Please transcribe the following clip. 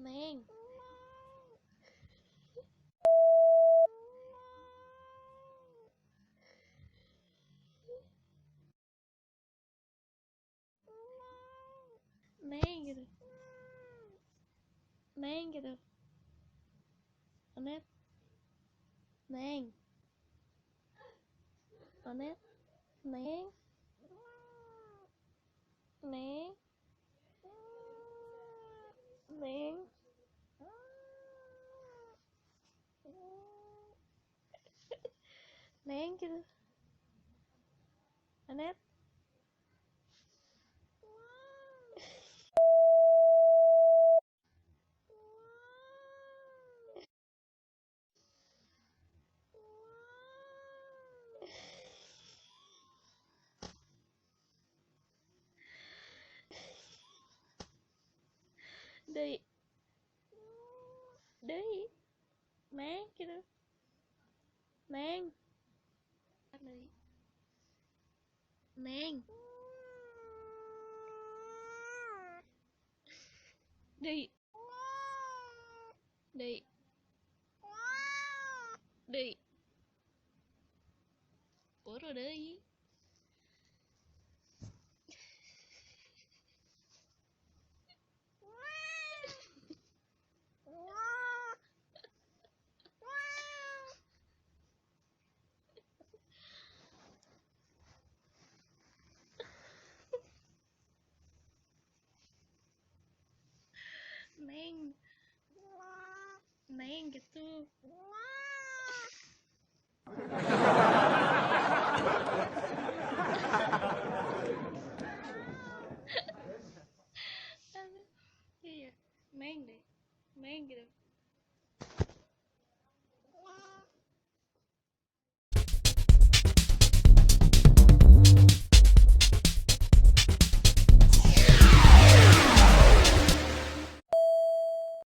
Neng, Neng gitu. Neng gitu. Onet, Neng, Onet, Neng, Neng, Neng, Neng gitu. Onet, Deui, Deui, Neng gitu. Neng, Deui, Neng, Deui, Deui, Deui, Puro Deui. Neng, Neng gitu.